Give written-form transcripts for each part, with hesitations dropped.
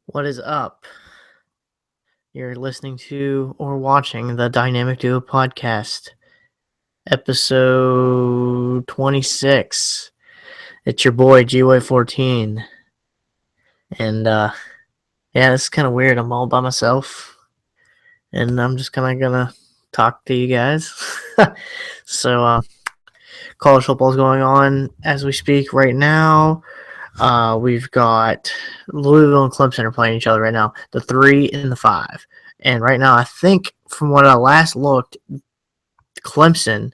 What is up? You're listening to or watching the Dynamic Duo podcast, episode 26. It's your boy, GY14. And, yeah, it's kind of weird. I'm all by myself, and I'm just kind of gonna talk to you guys. So, college football is going on as we speak right now. We've got Louisville and Clemson are playing each other right now, the 3 and the 5. And right now, I think from what I last looked, Clemson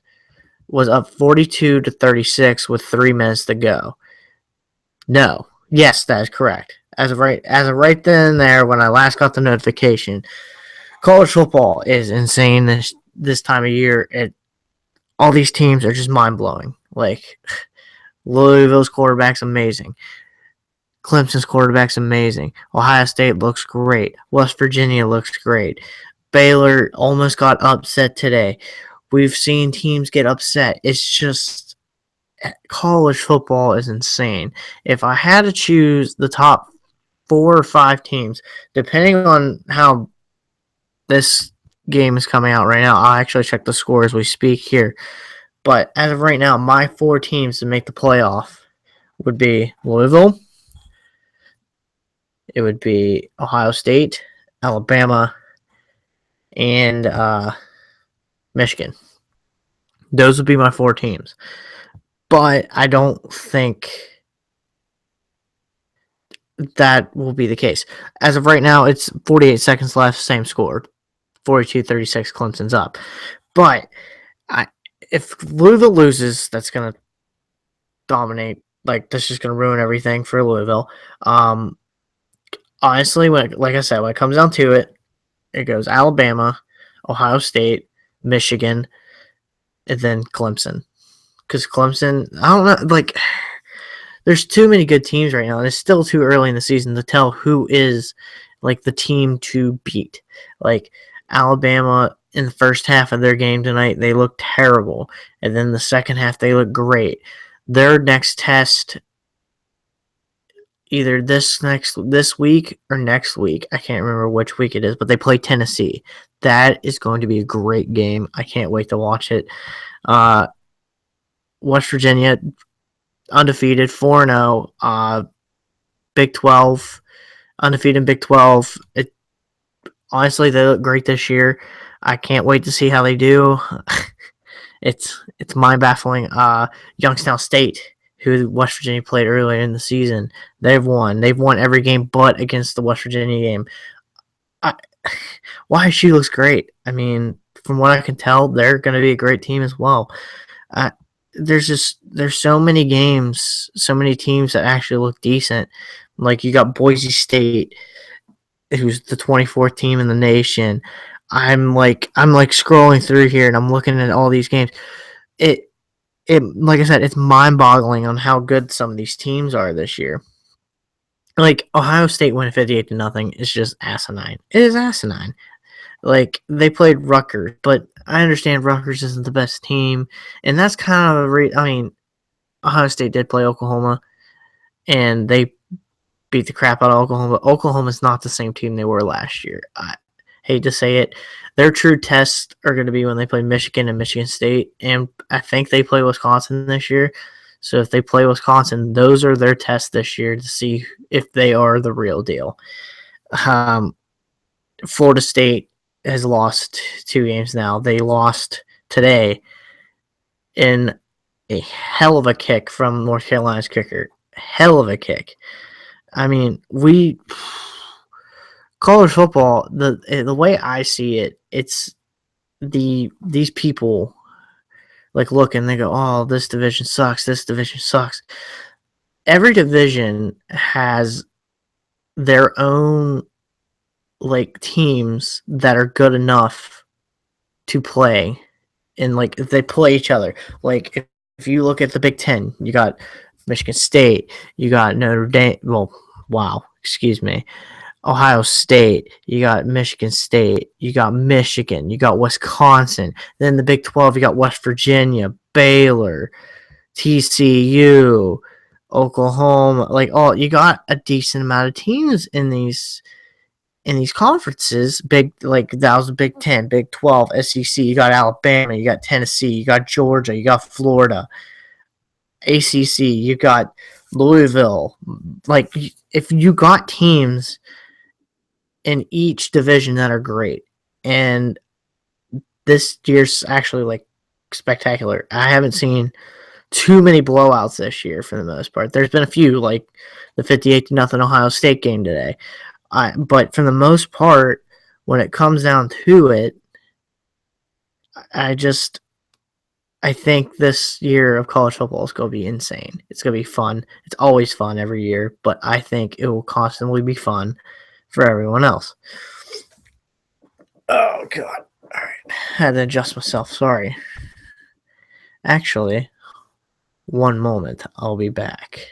was up 42-36 with 3 minutes to go. No, yes, that is correct. As of right then and there, when I last got the notification, college football is insane this time of year. All these teams are just mind blowing. Like Louisville's quarterback's amazing. Clemson's quarterback's amazing. Ohio State looks great. West Virginia looks great. Baylor almost got upset today. We've seen teams get upset. It's just college football is insane. If I had to choose the top 4 or 5 teams, depending on how this game is coming out right now, I'll actually check the score as we speak here. But as of right now, my 4 teams to make the playoff would be Louisville. It would be Ohio State, Alabama, and Michigan. Those would be my 4 teams. But I don't think that will be the case. As of right now, it's 48 seconds left, same score. 42-36, Clemson's up. But if Louisville loses, that's going to dominate. Like, that's just going to ruin everything for Louisville. Honestly, like I said, when it comes down to it, it goes Alabama, Ohio State, Michigan, and then Clemson. Because Clemson, I don't know, like, there's too many good teams right now, and it's still too early in the season to tell who is, like, the team to beat. Like, Alabama, in the first half of their game tonight, they looked terrible. And then the second half, they looked great. Their next test, either this week or next week. I can't remember which week it is, but they play Tennessee. That is going to be a great game. I can't wait to watch it. West Virginia, undefeated, 4-0. Big 12, undefeated in Big 12. Honestly, they look great this year. I can't wait to see how they do. It's mind-baffling. Youngstown State, who West Virginia played earlier in the season, they've won. They've won every game but against the West Virginia game. Why she looks great. I mean, from what I can tell, they're going to be a great team as well. There's so many games, so many teams that actually look decent. Like, you got Boise State, who's the 24th team in the nation. I'm scrolling through here and I'm looking at all these games. It like I said, it's mind-boggling on how good some of these teams are this year. Like, Ohio State winning 58-0 is just asinine. It is asinine. Like, they played Rutgers, but I understand Rutgers isn't the best team, and that's kind of I mean, Ohio State did play Oklahoma, and they beat the crap out of Oklahoma. But Oklahoma's not the same team they were last year. I hate to say it. Their true tests are going to be when they play Michigan and Michigan State, and I think they play Wisconsin this year. So if they play Wisconsin, those are their tests this year to see if they are the real deal. Florida State has lost 2 games now. They lost today in a hell of a kick from North Carolina's kicker. Hell of a kick. I mean, college football, the way I see it, it's these people like look and they go, oh, this division sucks, this division sucks. Every division has their own like teams that are good enough to play, and like if they play each other. Like if you look at the Big Ten, you got Michigan State, you got Notre Dame. Well, wow, excuse me. Ohio State, you got Michigan State, you got Michigan, you got Wisconsin. Then the Big 12, you got West Virginia, Baylor, TCU, Oklahoma, like you got a decent amount of teams in these conferences. Big like that was Big 10, Big 12, SEC. You got Alabama, you got Tennessee, you got Georgia, you got Florida, ACC, you got Louisville. Like if you got teams in each division that are great, and this year's actually like spectacular. I haven't seen too many blowouts this year for the most part. There's been a few, like the 58-0 Ohio State game today. But for the most part, when it comes down to it, I just I think this year of college football is going to be insane. It's going to be fun. It's always fun every year, but I think it will constantly be fun for everyone else. Oh God! All right, I had to adjust myself. Sorry. Actually, one moment. I'll be back.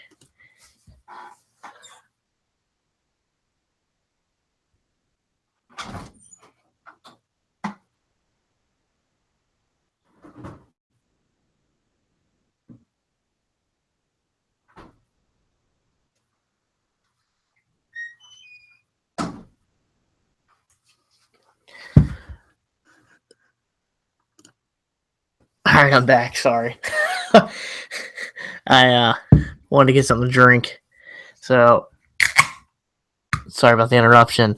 All right, I'm back. Sorry. I wanted to get something to drink. So, sorry about the interruption.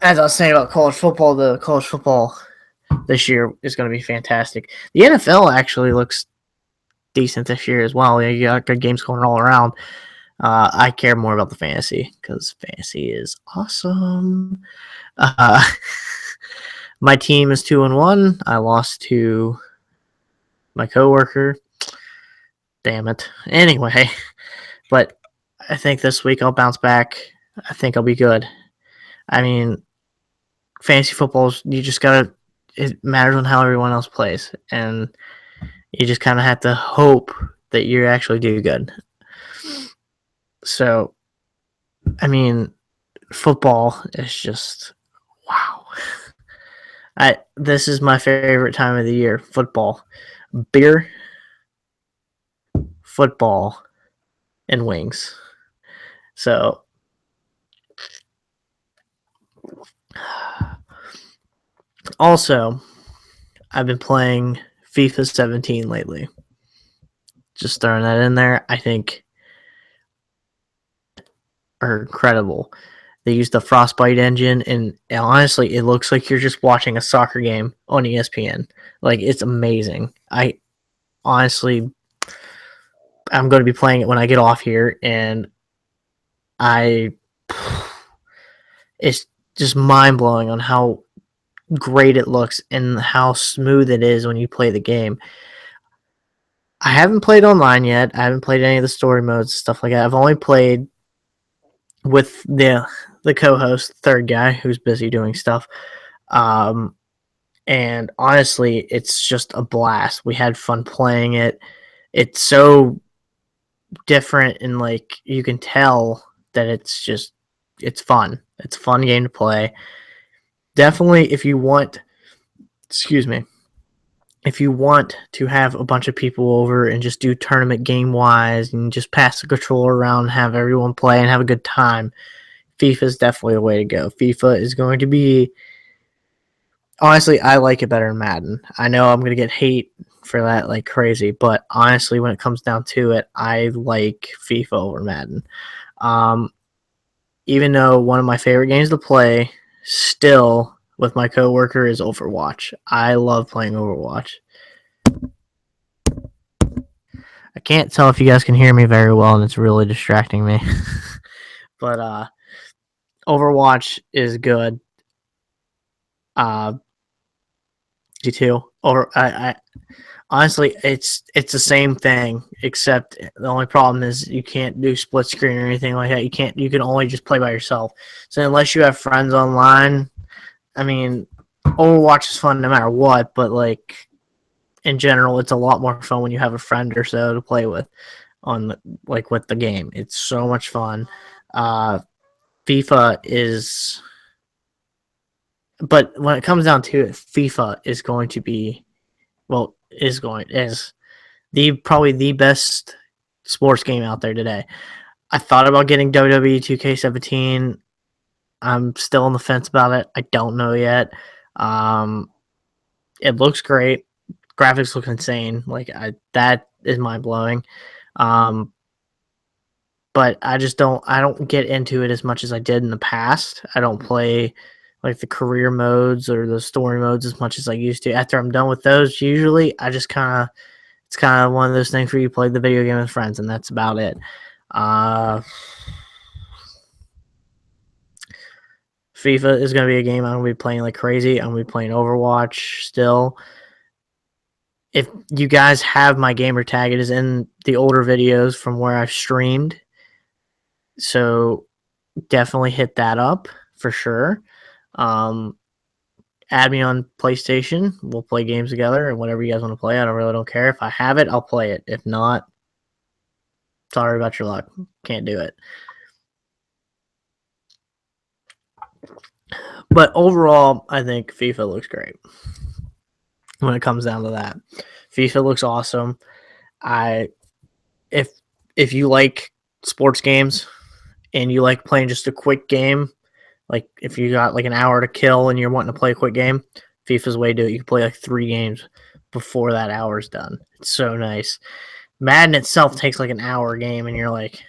As I was saying about college football, the college football this year is going to be fantastic. The NFL actually looks decent this year as well. You got good games going all around. I care more about the fantasy because fantasy is awesome. My team is 2-1. I lost to my coworker. Damn it. Anyway, but I think this week I'll bounce back. I think I'll be good. I mean, fantasy football's you just gotta. It matters on how everyone else plays, and you just kind of have to hope that you actually do good. So, I mean, football is just wow. This is my favorite time of the year. Football, beer, football, and wings. So, also, I've been playing FIFA 17 lately. Just throwing that in there. I think are incredible. They use the Frostbite engine, and honestly, it looks like you're just watching a soccer game on ESPN. Like, it's amazing. Honestly, I'm going to be playing it when I get off here, and it's just mind blowing on how great it looks and how smooth it is when you play the game. I haven't played online yet. I haven't played any of the story modes, stuff like that. I've only played with the co-host, third guy, who's busy doing stuff. And honestly, it's just a blast. We had fun playing it. It's so different, and like you can tell that it's fun. It's a fun game to play. Definitely, if you want, excuse me, if you want to have a bunch of people over and just do tournament game wise and just pass the controller around, and have everyone play and have a good time, FIFA is definitely the way to go. FIFA is going to be, honestly, I like it better than Madden. I know I'm going to get hate for that like crazy, but honestly, when it comes down to it, I like FIFA over Madden. Even though one of my favorite games to play still with my coworker is Overwatch. I love playing Overwatch. I can't tell if you guys can hear me very well, and it's really distracting me. But Overwatch is good. G2 or I honestly, it's the same thing, except the only problem is you can't do split screen or anything like that. You can only just play by yourself. So unless you have friends online, I mean, Overwatch is fun no matter what, but like in general, it's a lot more fun when you have a friend or so to play with with the game. It's so much fun. FIFA is, but when it comes down to it, FIFA is going to be, well, is the probably the best sports game out there today. I thought about getting WWE 2K17. I'm still on the fence about it. I don't know yet. It looks great. Graphics look insane. That is mind blowing. But I just don't get into it as much as I did in the past. I don't play like the career modes or the story modes as much as I used to. After I'm done with those, usually I just it's kind of one of those things where you play the video game with friends, and that's about it. FIFA is going to be a game I'm going to be playing like crazy. I'm going to be playing Overwatch still. If you guys have my gamer tag, it is in the older videos from where I've streamed. So definitely hit that up for sure. Add me on PlayStation. We'll play games together and whatever you guys want to play. I don't care. If I have it, I'll play it. If not, sorry about your luck. Can't do it. But overall, I think FIFA looks great. When it comes down to that, FIFA looks awesome. If you like sports games and you like playing just a quick game, like if you got like an hour to kill and you're wanting to play a quick game, FIFA's the way to do it. You can play like 3 games before that hour's done. It's so nice. Madden itself takes like an hour game, and you're like,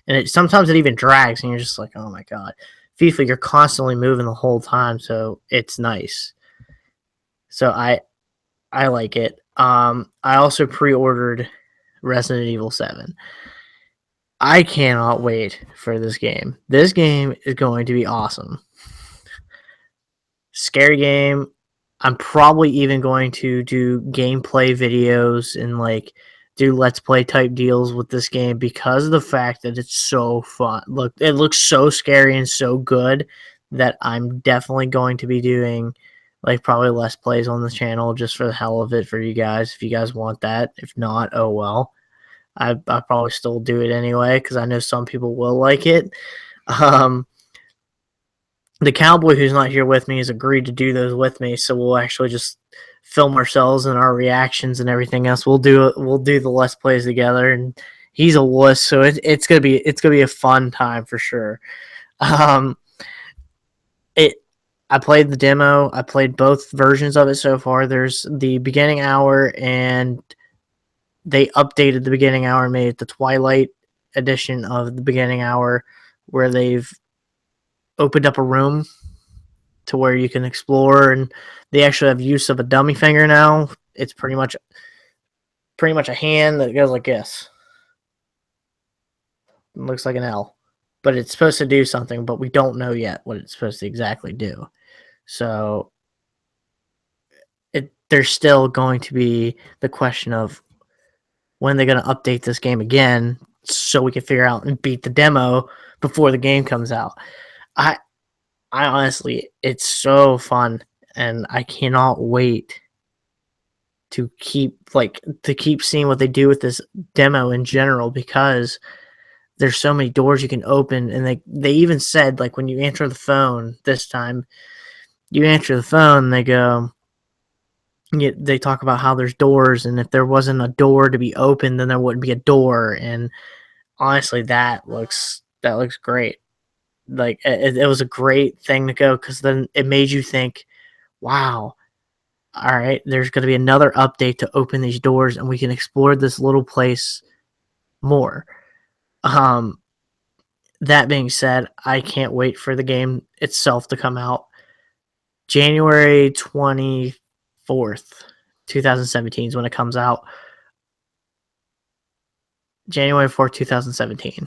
and sometimes it even drags, and you're just like, oh my god. FIFA, you're constantly moving the whole time, so it's nice. So I like it. I also pre-ordered Resident Evil 7. I cannot wait for this game. This game is going to be awesome. Scary game. I'm probably even going to do gameplay videos and like do let's play type deals with this game because of the fact that it's so fun. Look, it looks so scary and so good that I'm definitely going to be doing like probably less plays on the channel just for the hell of it for you guys. If you guys want that, if not, oh well. I probably still do it anyway because I know some people will like it. The cowboy who's not here with me has agreed to do those with me, so we'll actually just film ourselves and our reactions and everything else. We'll do the let's plays together, and he's a wuss, so it's gonna be a fun time for sure. I played the demo. I played both versions of it so far. There's the beginning hour, and they updated the beginning hour and made it the Twilight edition of the beginning hour, where they've opened up a room to where you can explore, and they actually have use of a dummy finger now. It's pretty much a hand that goes like this. It looks like an L, but it's supposed to do something, but we don't know yet what it's supposed to exactly do. So there's still going to be the question of when they're going to update this game again so we can figure out and beat the demo before the game comes out. I honestly, it's so fun, and I cannot wait to keep seeing what they do with this demo in general, because there's so many doors you can open, and they even said like when you answer the phone this time, you answer the phone, they go, they talk about how there's doors, and if there wasn't a door to be opened, then there wouldn't be a door. And honestly, that looks great. Like it was a great thing to go, because then it made you think, wow, all right, there's going to be another update to open these doors, and we can explore this little place more. That being said, I can't wait for the game itself to come out. January 24th, 2017 is when it comes out. January 4th, 2017,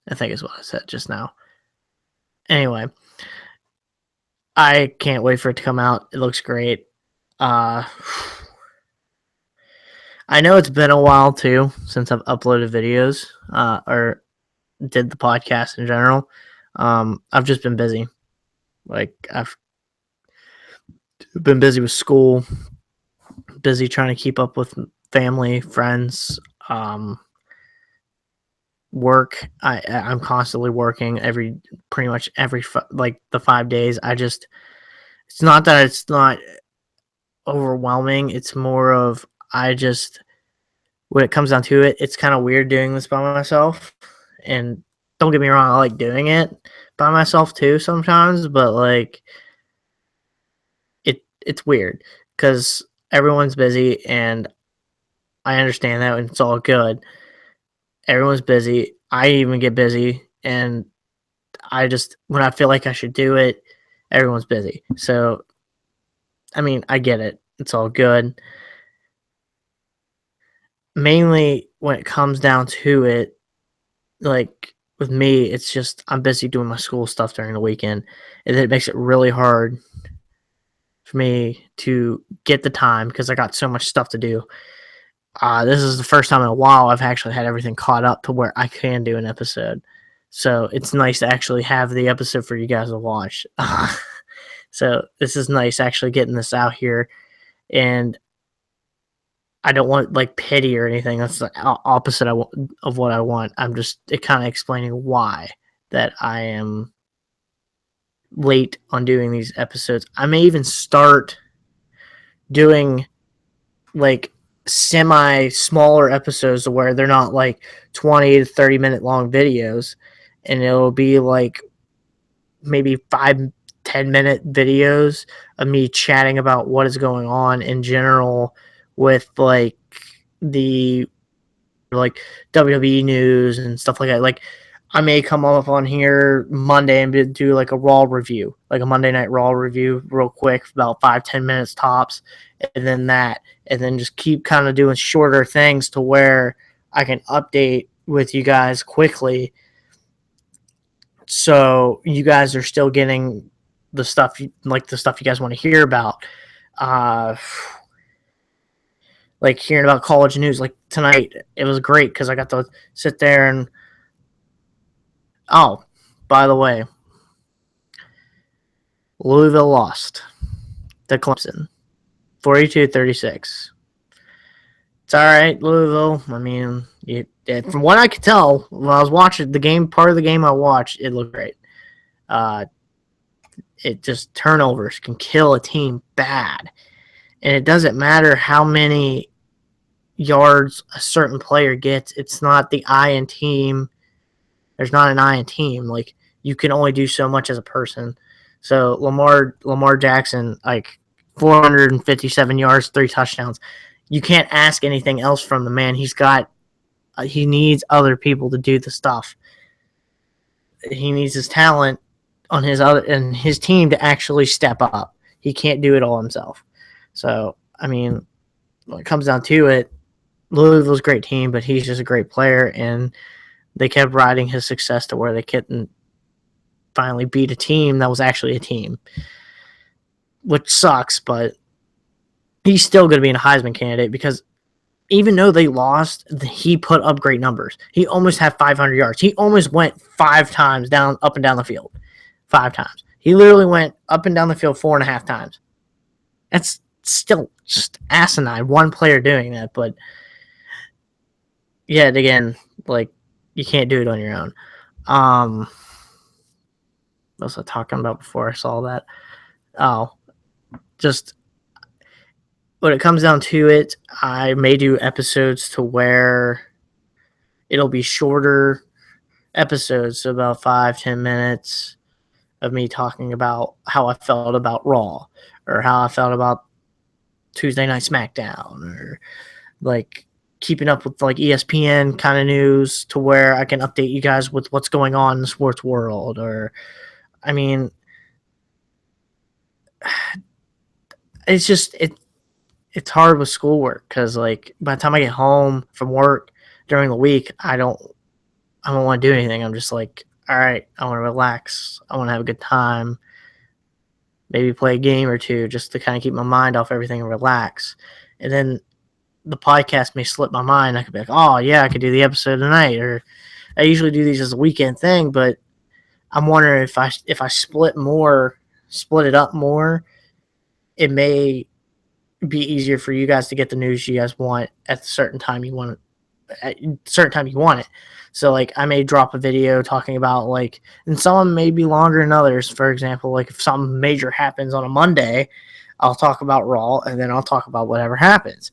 I think is what I said just now. Anyway, I can't wait for it to come out. It looks great. I know it's been a while too since I've uploaded videos or did the podcast in general. I've just been busy. Like I've been busy with school, busy trying to keep up with family, friends, work. I'm constantly working pretty much every like the 5 days. It's not that it's not overwhelming. It's more of when it comes down to it, it's kind of weird doing this by myself. And don't get me wrong, I like doing it by myself too sometimes, but like it's weird because everyone's busy, and I understand that, and it's all good. Everyone's busy. I even get busy, and I just when I feel like I should do it, everyone's busy. So I mean, I get it. It's all good. Mainly when it comes down to it, like with me, it's just I'm busy doing my school stuff during the weekend, and it makes it really hard for me to get the time because I got so much stuff to do. This is the first time in a while I've actually had everything caught up to where I can do an episode. So it's nice to actually have the episode for you guys to watch. So this is nice actually getting this out here. And I don't want like pity or anything. That's the opposite of what I want. I'm just kind of explaining why that I am late on doing these episodes. I may even start doing like semi smaller episodes where they're not like 20 to 30-minute long videos, and it'll be like maybe 5-10 minute videos of me chatting about what is going on in general with like the like WWE news and stuff like that. Like I may come up on here Monday and do like a Raw review, like a Monday Night Raw review real quick, about 5-10 minutes tops, and then just keep kind of doing shorter things to where I can update with you guys quickly, so you guys are still getting the stuff like the stuff you guys want to hear about. Like hearing about college news, like tonight, it was great because I got to sit there and by the way, Louisville lost to Clemson, 42-36. It's all right, Louisville. I mean, from what I could tell when I was watching the game, part of the game I watched, it looked great. It just turnovers can kill a team bad, and it doesn't matter how many yards a certain player gets. It's not the eye in team. There's not an eye in team. Like you can only do so much as a person. So Lamar Jackson, like 457 yards, 3 touchdowns. You can't ask anything else from the man. He needs other people to do the stuff. He needs his talent on his team to actually step up. He can't do it all himself. So, I mean, when it comes down to it, Louisville's a great team, but he's just a great player, and they kept riding his success to where they couldn't finally beat a team that was actually a team, which sucks, but he's still going to be a Heisman candidate because even though they lost, he put up great numbers. He almost had 500 yards. He almost went 5 times up and down the field. 5 times. He literally went up and down the field 4.5 times. That's still just asinine. One player doing that, but yet again, like you can't do it on your own. What was I talking about before I saw that? Oh, just when it comes down to it, I may do episodes to where it'll be shorter episodes, so about 5-10 minutes of me talking about how I felt about Raw, or how I felt about Tuesday Night SmackDown, or like keeping up with like ESPN kind of news to where I can update you guys with what's going on in the sports world. Or I mean, it's just it's hard with schoolwork because like by the time I get home from work during the week, I don't want to do anything. I'm just like, all right, I want to relax. I want to have a good time. Maybe play a game or two just to kind of keep my mind off everything and relax. And then the podcast may slip my mind. I could be like, oh yeah, I could do the episode tonight. Or I usually do these as a weekend thing, but I'm wondering if I split it up more, it may be easier for you guys to get the news you guys want at a certain time you want it. At a certain time you want it. So like I may drop a video talking about like, and some of them may be longer than others. For example, like if something major happens on a Monday, I'll talk about Raw, and then I'll talk about whatever happens.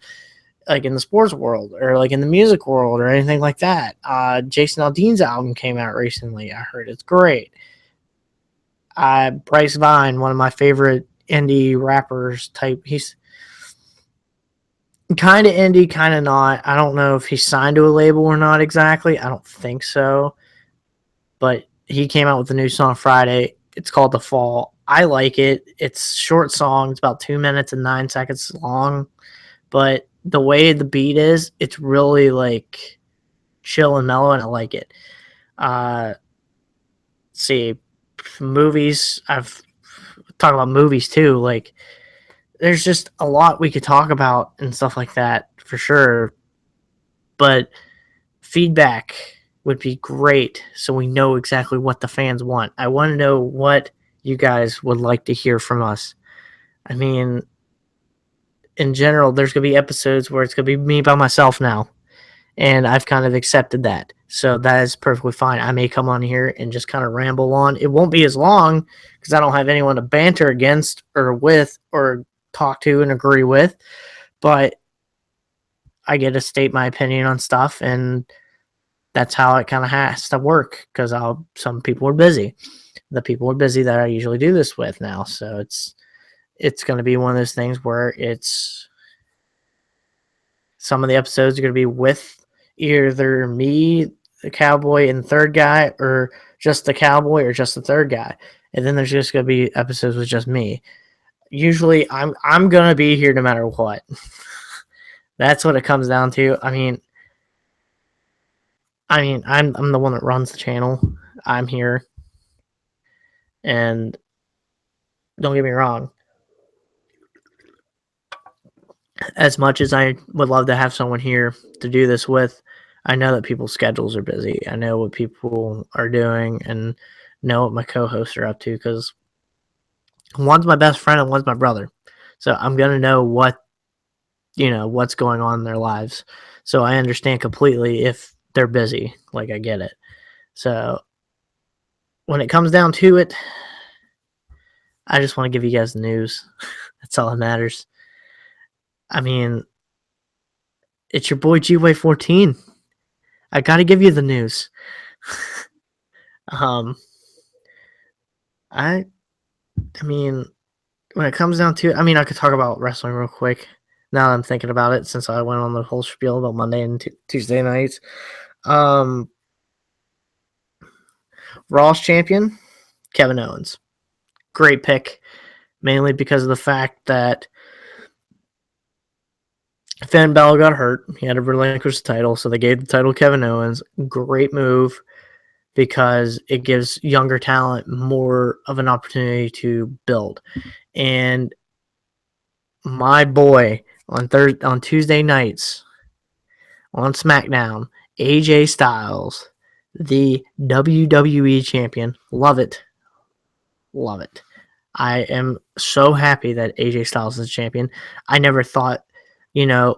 like in the sports world or like in the music world or anything like that. Jason Aldean's album came out recently. I heard it's great. Bryce Vine, one of my favorite indie rappers type. He's kind of indie, kind of not. I don't know if he's signed to a label or not exactly. I don't think so. But he came out with a new song Friday. It's called The Fall. I like it. It's short song. It's about 2 minutes and 9 seconds long. But the way the beat is, it's really like chill and mellow, and I like it. Let's see, movies. I've talked about movies too. Like, there's just a lot we could talk about and stuff like that for sure. But feedback would be great so we know exactly what the fans want. I want to know what you guys would like to hear from us. I mean, in general, there's going to be episodes where it's going to be me by myself now, and I've kind of accepted that. So that is perfectly fine. I may come on here and just kind of ramble on. It won't be as long because I don't have anyone to banter against or with or talk to and agree with, but I get to state my opinion on stuff, and that's how it kind of has to work because some people are busy. The people are busy that I usually do this with now, so it's going to be one of those things where it's some of the episodes are going to be with either me, the cowboy, and the third guy, or just the cowboy or just the third guy, and then there's just going to be episodes with just me. Usually, I'm going to be here no matter what. That's what it comes down to. I'm the one that runs the channel. I'm here. And don't get me wrong, as much as I would love to have someone here to do this with, I know that people's schedules are busy. I know what people are doing and know what my co-hosts are up to because one's my best friend and one's my brother. So I'm going to know what's going on in their lives. So I understand completely if they're busy. Like, I get it. So when it comes down to it, I just want to give you guys the news. That's all that matters. I mean, it's your boy GWay14. I got to give you the news. I mean, when it comes down to it, I could talk about wrestling real quick. Now that I'm thinking about it, since I went on the whole spiel about Monday and Tuesday nights. Raw's champion, Kevin Owens. Great pick, mainly because of the fact that Finn Balor got hurt. He had to relinquish the title, so they gave the title to Kevin Owens. Great move because it gives younger talent more of an opportunity to build. And my boy on Tuesday nights on SmackDown, AJ Styles, the WWE champion. Love it. Love it. I am so happy that AJ Styles is a champion. I never thought, Mr.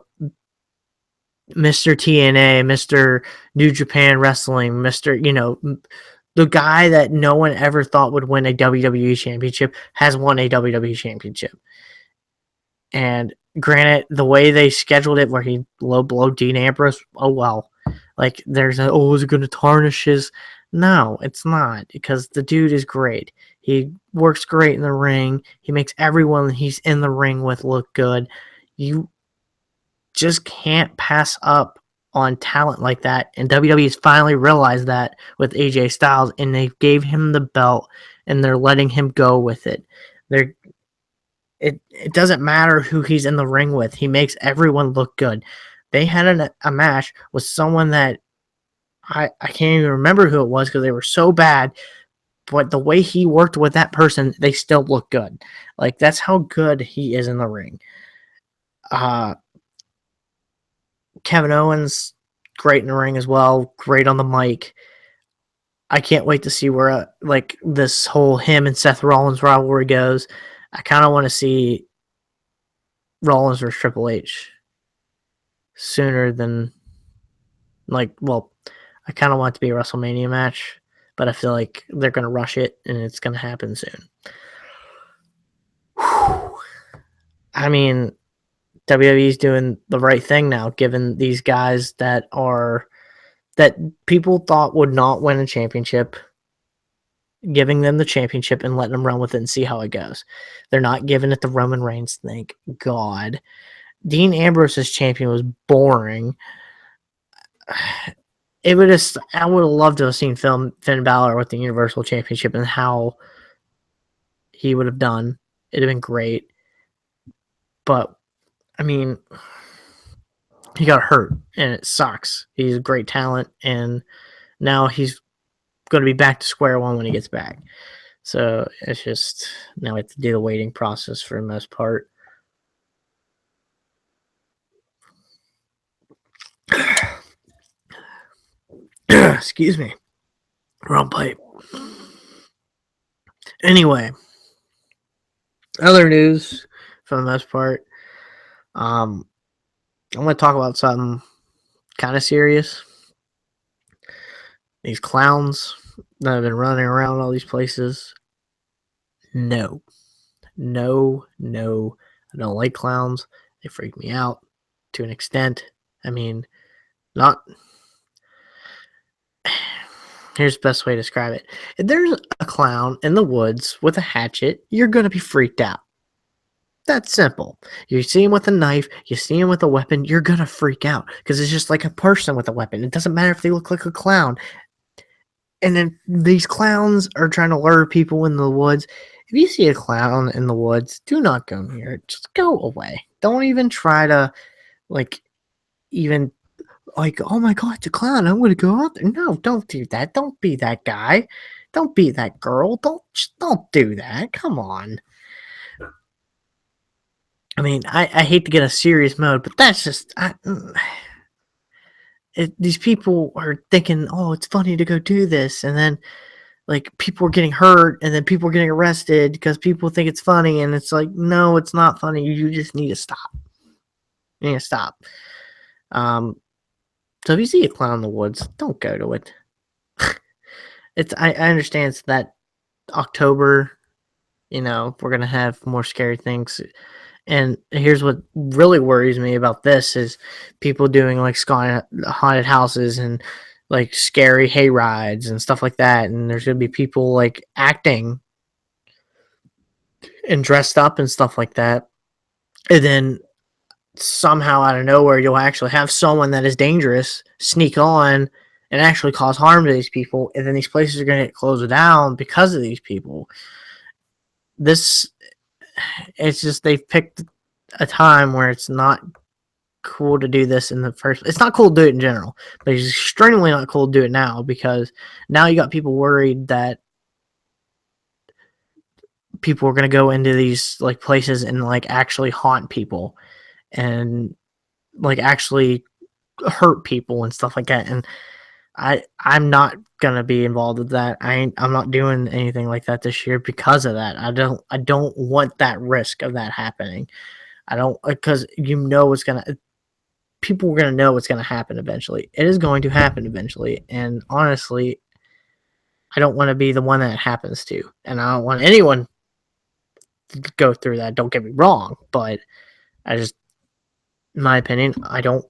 TNA, Mr. New Japan Wrestling, Mr. The guy that no one ever thought would win a WWE championship has won a WWE championship. And granted, the way they scheduled it where he low blow Dean Ambrose, oh well. Like, is it going to tarnish his... No, it's not, because the dude is great. He works great in the ring. He makes everyone he's in the ring with look good. You just can't pass up on talent like that. And WWE's finally realized that with AJ Styles, and they gave him the belt, and they're letting him go with it. It doesn't matter who he's in the ring with. He makes everyone look good. They had a match with someone that I can't even remember who it was because they were so bad. But the way he worked with that person, they still look good. Like, that's how good he is in the ring. Kevin Owens, great in the ring as well. Great on the mic. I can't wait to see where this whole him and Seth Rollins rivalry goes. I kind of want to see Rollins versus Triple H sooner than I kind of want it to be a WrestleMania match, but I feel like they're going to rush it and it's going to happen soon. Whew. WWE's doing the right thing now, given these guys that people thought would not win a championship, giving them the championship and letting them run with it and see how it goes. They're not giving it to Roman Reigns, thank God. Dean Ambrose's champion was boring. I would have loved to have seen Finn Balor with the Universal Championship and how he would have done. It'd have been great. But, I mean, he got hurt, and it sucks. He's a great talent, and now he's going to be back to square one when he gets back. So it's just, now we have to do the waiting process for the most part. Excuse me. Wrong pipe. Anyway, other news for the most part. I'm going to talk about something kind of serious. These clowns that have been running around all these places. No. I don't like clowns. They freak me out to an extent. I mean, not. Here's the best way to describe it. If there's a clown in the woods with a hatchet, you're going to be freaked out. That's simple. You see him with a knife, you see him with a weapon, you're going to freak out because it's just like a person with a weapon. It doesn't matter if they look like a clown. And then these clowns are trying to lure people in the woods. If you see a clown in the woods, do not go near it. Just go away. Don't even try to, oh my God, it's a clown. I'm going to go out there. No, don't do that. Don't be that guy. Don't be that girl. Don't do that. Come on. I mean, I hate to get a serious mode, but that's just... these people are thinking, oh, it's funny to go do this, and then people are getting hurt, and then people are getting arrested because people think it's funny, and it's like, no, it's not funny. You just need to stop. You need to stop. So if you see a clown in the woods, don't go to it. I understand it's that October, we're going to have more scary things. And here's what really worries me about this is people doing haunted houses and scary hay rides and stuff like that. And there's going to be people acting and dressed up and stuff like that. And then somehow out of nowhere, you'll actually have someone that is dangerous sneak on and actually cause harm to these people. And then these places are going to get closed down because of these people. It's just they've picked a time where it's not cool to do this in the first. It's not cool to do it in general, but it's extremely not cool to do it now because now you got people worried that people are going to go into these places and actually haunt people and actually hurt people and stuff like that. And I'm not gonna be involved with that. I'm not doing anything like that this year because of that. I don't want that risk of that happening. I don't, because people are gonna know what's gonna happen eventually. It is going to happen eventually, and honestly, I don't want to be the one that it happens to, and I don't want anyone to go through that. Don't get me wrong, but in my opinion, I don't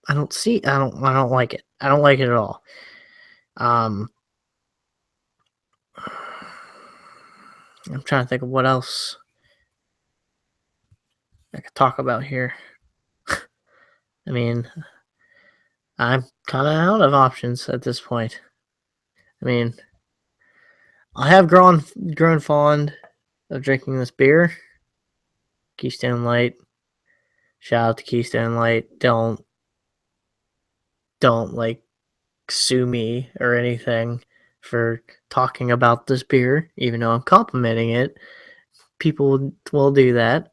like it. I don't like it at all. I'm trying to think of what else I could talk about here. I mean, I'm kind of out of options at this point. I mean, I have grown fond of drinking this beer, Keystone Light. Shout out to Keystone Light. Don't sue me or anything for talking about this beer, even though I'm complimenting it. People will do that.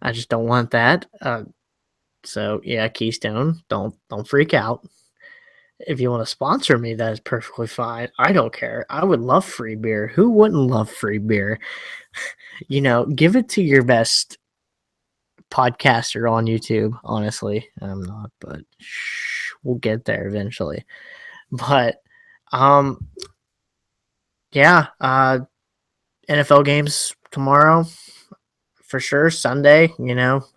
I just don't want that. So yeah, Keystone, don't freak out. If you want to sponsor me, that is perfectly fine. I don't care. I would love free beer. Who wouldn't love free beer? Give it to your best podcaster on YouTube. Honestly, I'm not, but we'll get there eventually. But yeah, NFL games tomorrow. for sure. Sunday,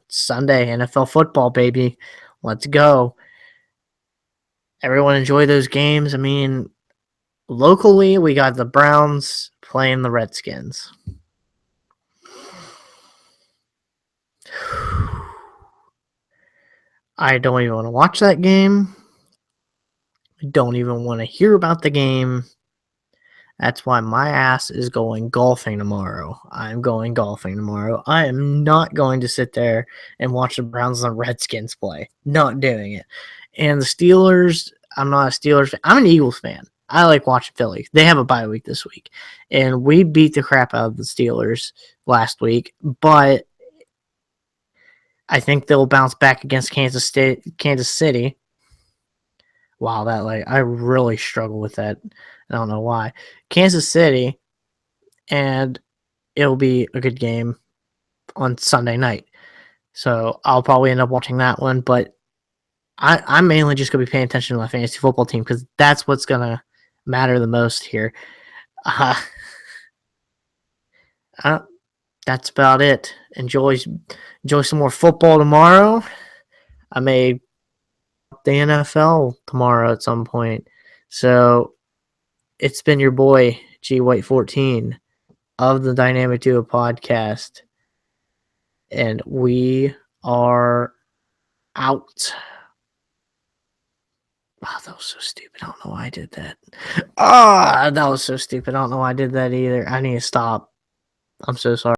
Sunday, NFL football, baby. Let's go. Everyone enjoy those games. I mean, locally, we got the Browns playing the Redskins. I don't even want to watch that game. I don't even want to hear about the game. That's why my ass is going golfing tomorrow. I'm going golfing tomorrow. I am not going to sit there and watch the Browns and the Redskins play. Not doing it. And the Steelers, I'm not a Steelers fan. I'm an Eagles fan. I like watching Philly. They have a bye week this week. And we beat the crap out of the Steelers last week. But I think they'll bounce back against Kansas City. Wow, I really struggle with that. I don't know why. Kansas City, and it'll be a good game on Sunday night. So I'll probably end up watching that one, but I'm mainly just going to be paying attention to my fantasy football team because that's what's going to matter the most here. That's about it. Enjoy some more football tomorrow. I may the NFL tomorrow at some point. So it's been your boy G White 14 of the Dynamic Duo podcast, and we are out. Oh, that was so stupid. I don't know why I did that. Oh, that was so stupid. I don't know why I did that either. I need to stop. I'm so sorry.